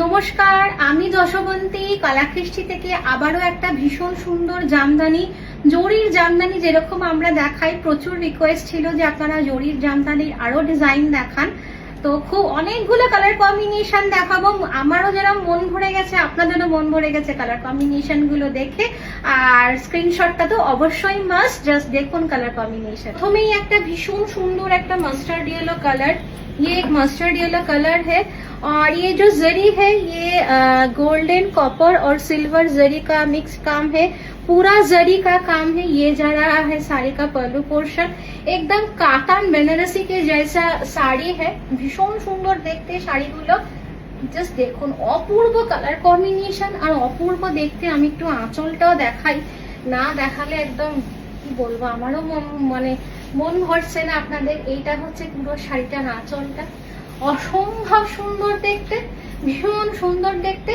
নমস্কার, আমি যশবন্তী কলাকৃষ্টি থেকে আবারও একটা ভীষণ সুন্দর জামদানি, জরির জামদানি যেরকম আমরা দেখাই, প্রচুর রিকোয়েস্ট ছিল যে আপনারা জরির জামদানির আরো ডিজাইন দেখান। তো খুব অনেকগুলো কালার কম্বিনেশন দেখাবো। আমারও যেরকম মন ভরে গেছে, আপনাদেরও মন ভরে গেছে কালার কম্বিনেশন গুলো দেখে। আর স্ক্রিনশটটা তো অবশ্যই মাস্ট, জাস্ট দেখুন কালার কম্बिनेशन। প্রথমেই একটা ভীষণ সুন্দর একটা মাস্টার্ड येलो कलर, ये एक मस्टर्ड येलो कलर है और ये जो जरी है ये गोल्डन कॉपर और सिल्वर जरी का मिक्स काम है, पूरा जरी का काम है। ये जा रहा है साड़ी का पल्लू पोर्शन, एकदम कातान बेनारसी के जैसा साड़ी है। भीषण सुंदर देखते শাড়িগুলো, জাস্ট দেখুন অপূর্ব কালার কম্বিনেশন আর অপূর্ব দেখতে। আমি একটু আঁচলটাও দেখাই, না দেখালে একদম কি বলবো, আমারও মন ভরছে না আপনাদের। এইটা হচ্ছে পুরো শাড়িটার আঁচলটা, অসম্ভব সুন্দর দেখতে, ভীষণ সুন্দর দেখতে।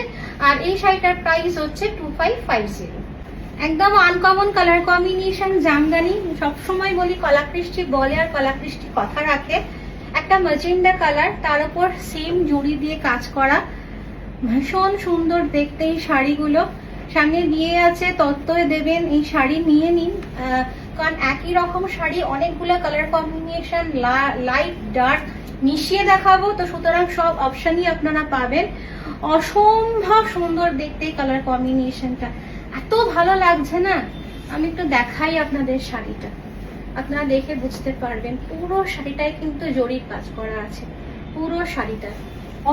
আর এই শাড়িটার প্রাইস হচ্ছে 2550। একদম আনকমন কালার কম্বিনেশন জামদানি। সবসময় বলি কলাকৃষ্টি বলে আর কলাকৃষ্টি কথা রাখে। একটা ম্যাজেন্ডা কালার, তার উপর সেম জুড়ি দিয়ে কাজ করা, ভীষণ সুন্দর দেখতে এই শাড়িগুলো। সামনে দিয়ে আছে তত্ত্বয় দেবেন, এই শাড়ি নিয়ে নিন, কারণ একই রকম শাড়ি অনেকগুলো কালার কম্বিনেশন, লাইট ডার্ক মিশিয়ে দেখাবো, তো সুতরাং সব অপশনই আপনারা পাবেন। অসম্ভব সুন্দর দেখতে এই কালার কম্বিনেশনটা, এত ভালো লাগছে না। আমি একটু দেখাই আপনাদের শাড়িটা, আপনারা দেখে বুঝতে পারবেন। পুরো শাড়িটায় কিন্তু জরির কাজ করা আছে, পুরো শাড়িটা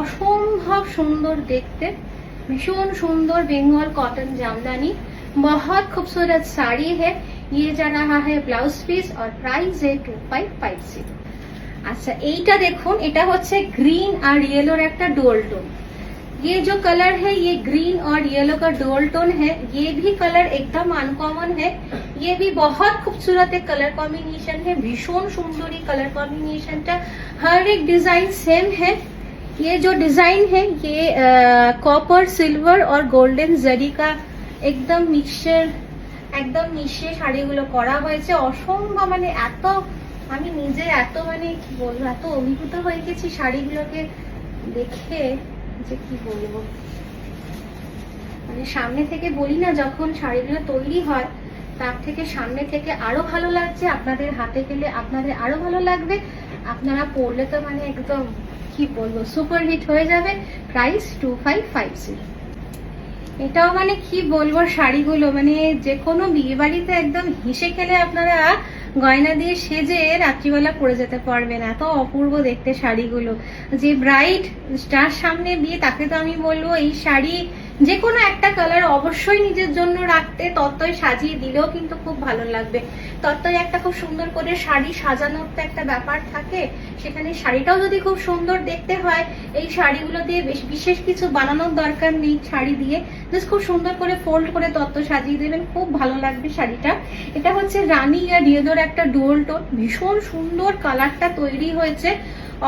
অসম্ভব সুন্দর দেখতে, भीषण सुंदर बेंगल कॉटन जामदानी, बहुत खूबसूरत साड़ी है। ये जा रहा है ब्लाउज पीस और प्राइस है 2550। अच्छा, এইটা দেখুন, এটা হচ্ছে গ্রিন আর येलोর একটা ডুয়াল টোন। ये जो कलर है ये ग्रीन और येलो का डुअल टोन है। ये भी कलर एकदम अनकॉमन है, ये भी बहुत खूबसूरत एक कलर कॉम्बिनेशन है। भीषण सुंदरी कलर कॉम्बिनेशन टा, हर एक डिजाइन सेम है। ये जो डिजाइन है ये कॉपर सिल्वर और गोल्डन जरी का एकदम মিশিয়ে শাড়িগুলো করা হয়েছে। অসম্ভব এত, আমি নিজে এত কি বলবো, এত অভিভূত হয়ে গেছি শাড়িগুলোকে দেখে যে কি বলবো। সামনে থেকে বলি না, যখন শাড়িগুলো তৈরি হয় তার থেকে সামনে থেকে আরো ভালো লাগছে, আপনাদের হাতে পেলে আপনাদের আরো ভালো লাগবে, আপনারা পরলে তো একদম কি বলবো সুপার হিট হয়ে যাবে। প্রাইস 2550। এটাও কি বলবো, শাড়িগুলো যে কোনো বিয়ে বাড়িতে একদম হেসে খেলে আপনারা গয়না দিয়ে সেজে রাত্রিবেলা পরে যেতে পারবেন, এত অপূর্ব দেখতে শাড়িগুলো। যে ব্রাইড যার সামনে বিয়ে তাকে তো আমি বলবো এই শাড়ি যে কোনো একটা কালার অবশ্যই নিজের জন্য রাখতে, তত্ত্বয় সাজিয়ে দিলেও কিন্তু খুব ভালো লাগবে। তত্ত্বয় একটা খুব সুন্দর করে শাড়ি সাজানোর তো একটা ব্যাপার থাকে, সেখানে শাড়িটাও যদি খুব সুন্দর দেখতে হয়, এই শাড়িগুলো দিয়ে বিশেষ কিছু বানানোর দরকার নেই। শাড়ি দিয়ে জাস্ট খুব সুন্দর করে ফোল্ড করে তত্ত্ব সাজিয়ে দেবেন, খুব ভালো লাগবে শাড়িটা। এটা হচ্ছে রানী আর রিয়েদোর একটা ডুয়াল টোন, ভীষণ সুন্দর কালারটা তৈরি হয়েছে,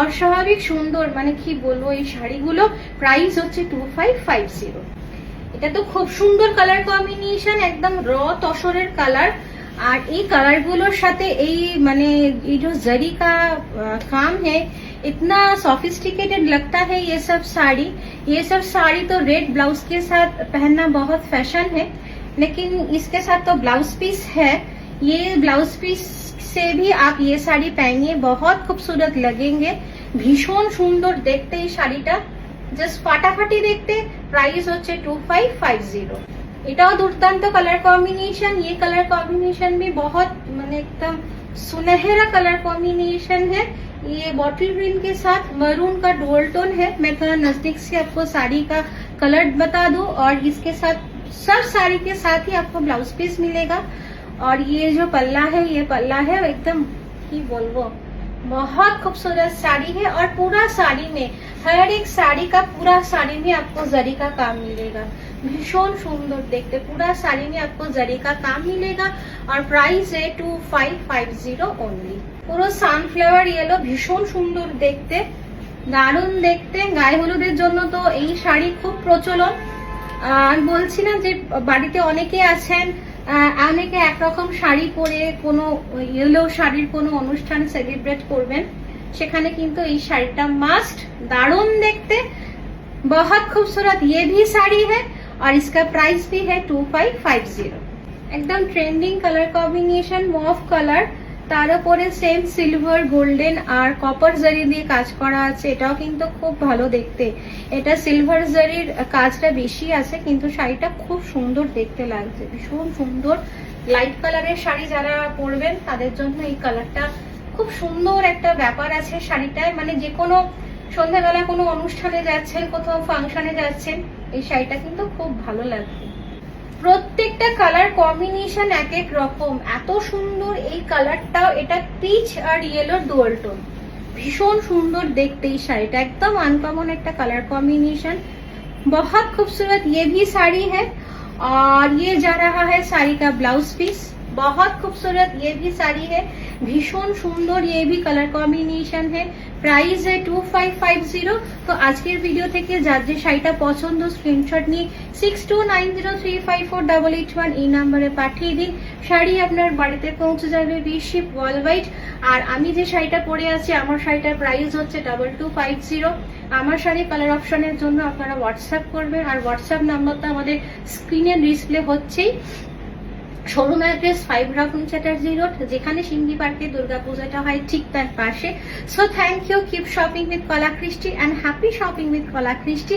অস্বাভাবিক সুন্দর। কি বলবো, এই শাড়িগুলো প্রাইস হচ্ছে 2550। এটা তো খুব সুন্দর কালার কম্বিনেশন, একদম র তসরের কালার। আর এই কালার গুলোর সাথে এই ये जो जरी का काम है, इतना सोफिस्टिकेटेड लगता है ये सब साड़ी। ये सब साड़ी तो रेड ब्लाउज के साथ पहनना बहुत फैशन है, लेकिन इसके साथ तो ब्लाउज पीस है। ये ब्लाउज पीस से भी आप ये साड़ी पहनिए, बहुत खूबसूरत लगेंगे। भीषण सुंदर देखते ये শাড়িটা, জাস্ট ফাটাফাটি দেখতে। প্রাইস হচ্ছে 2550। এটাও দুর্দান্ত কালার কম্বিনেशन। ये कलर कॉम्बिनेशन भी बहुत एकदम सुनहरा कलर कॉम्बिनेशन है। ये बॉटल ग्रीन के साथ मरून का डुअल टोन है। मैं थोड़ा नजदीक से आपको साड़ी का कलर बता दूं, और इसके साथ सब साड़ी के साथ ही आपको ब्लाउज पीस मिलेगा। और ये जो पल्ला है, ये पल्ला है एकदम की बोलबो, बहुत खूबसूरत साड़ी है। और पूरा साड़ी में, हर एक साड़ी का पूरा साड़ी में आपको जरी का काम मिलेगा, भीषण सुंदर देखते। पूरा साड़ी में आपको जरी का काम मिलेगा और प्राइस है 2550 ओनली। পুরো সানফ্লাওয়ার ইয়েলো, ভীষণ সুন্দর দেখতে, দারুণ দেখতে। গায়ে হলুদের জন্য তো এই শাড়ি খুব প্রচলন। আমি বলছি না যে বাড়িতে অনেকে আছেন, অনেকে একরকম শাড়ি পরে কোনো ইয়েলো শাড়ির কোনো অনুষ্ঠান সেলিব্রেট করবেন, সেখানে কিন্তু এই শাড়িটা মাস্ট। দারুণ দেখতে, बहुत खूबसूरत ये भी साड़ी है और इसका प्राइस भी है 2550। एकदम trending colour combination, mauve colour, তার উপরে সেম সিলভার, গোল্ডেন আর কপার জারি দিয়ে কাজ করা আছে। এটাও কিন্তু খুব ভালো দেখতে। এটা সিলভার জারির কাজটা বেশি আছে, কিন্তু শাড়িটা খুব সুন্দর দেখতে লাগছে, ভীষণ সুন্দর। লাইট কালারের শাড়ি যারা পরবেন তাদের জন্য এই কালারটা খুব সুন্দর একটা ব্যাপার আছে শাড়িটায়। মানে যে কোনো সন্ধ্যাবেলা কোনো অনুষ্ঠানে যাচ্ছেন, কোথাও ফাংশনে যাচ্ছেন, এই শাড়িটা কিন্তু খুব ভালো লাগবে। প্রত্যেকটা কালার কম্বিনেশন এক এক রকম, এত সুন্দর এই কালারটাও। এটা পিচ আর ইয়েলোর ডুয়াল টোন, ভীষণ সুন্দর দেখতে এই শাড়িটা, একদম আনকমন একটা কালার कॉम्बिनेशन। बहुत खूबसूरत ये भी साड़ी है और ये जा रहा है साड़ी का ब्लाउज पीस। बहुत खूबसूरत ये भी साड़ी है, भीषण सुंदर ये भी कलर कॉम्बिनेशन है। प्राइस है 2550। तो আজকের ভিডিও থেকে যার যে শাড়িটা পছন্দ স্ক্রিনশট নিয়ে 6290354881 এই নম্বরে পাঠিয়ে দিন। শাড়ি আপনার বাড়িতে পৌঁছে যাবে, বিশিপ ওয়ার্ল্ড। আর আমি যে শাড়িটা পরে আছি, আমার শাড়িটার প্রাইস হচ্ছে 2250। আমার শাড়ি কালার অপশনের জন্য আপনারা হোয়াটসঅ্যাপ করবেন, আর হোয়াটসঅ্যাপ নাম্বারটা আমাদের স্ক্রিনে ডিসপ্লে হচ্ছেই। Showroom address 5 Rahul Chatterjee road, যেখানে সিঙ্গি পার্কে দুর্গাপূজাটা হয় ঠিক তার পাশে। So thank you, keep shopping with Kalakrishti and happy shopping with Kalakristi.